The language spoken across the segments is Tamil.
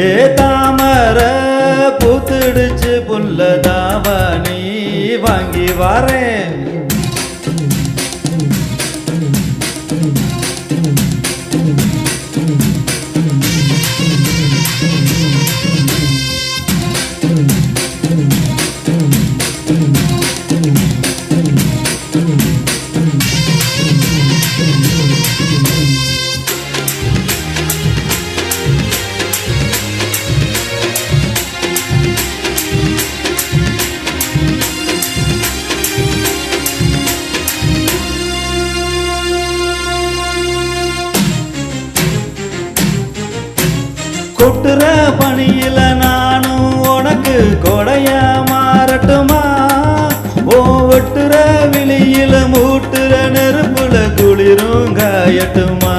ஏ தாமர பூத்துடுச்சு புல்ல தாவணி வாங்கி வாரேன். கொட்டுற பணியில நானும் உனக்கு கொடையா மாறட்டுமா? ஓ வெட்டுற விழியில மூட்டுற நெருப்புல குளிரும் காயட்டுமா?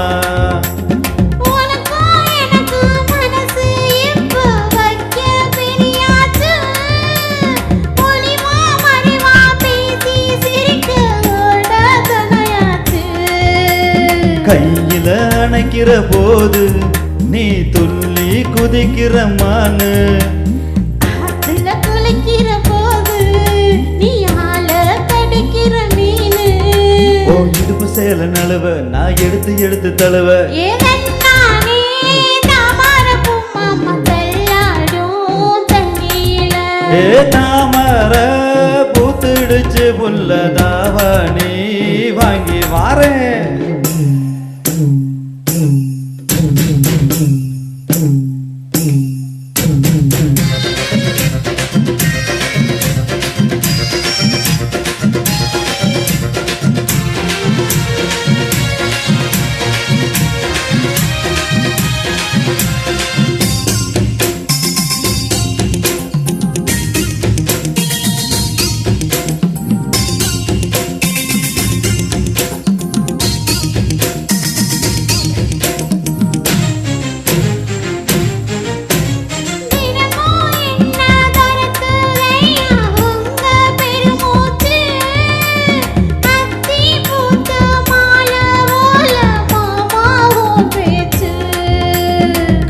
கையில அணைக்கிற போது நீ துள்ளி குதிக்கிற மானு, அதுல குளிக்கிற போது நீ ஆள கடிக்கிற மீனு. ஓ இடுப்பு சேல நழுவ நான் எடுத்து எடுத்து தழுவ. ஏ தாமர பூத்துடுச்சு புல்ல தாவணி வாங்கி வாரேன்.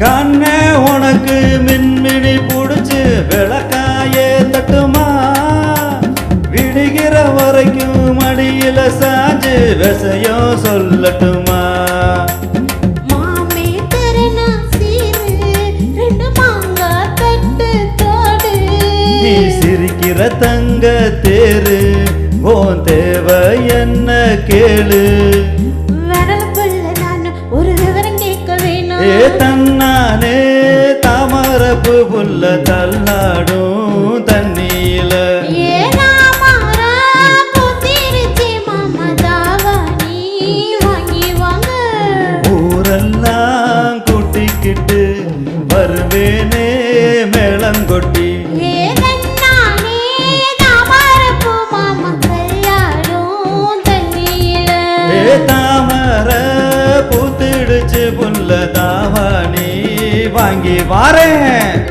கண்ணே உனக்கு மின்மினி புடிச்சு விளக்காயே தட்டுமா? விடுகிற வரைக்கும் மடியில சாஞ்சு விஷயம் சொல்லட்டுமா? மாமே தரனா சீரு ரெண்டு மாங்கா தட்டு தோடு. நீ சிரிக்கிற தங்க தேரு உன் தேவை என்ன கேளு. ஏ தன்னானே தாமரப்பு புல்ல தள்ளாடும் தண்ணியில. ஊரெல்லாம் கூட்டிக்கிட்டு வருவேனே மேளங்கொட்டி. ஏ தாமர பூத்திடுச்சு புல்ல தாவணி வாங்கி வாரேன்.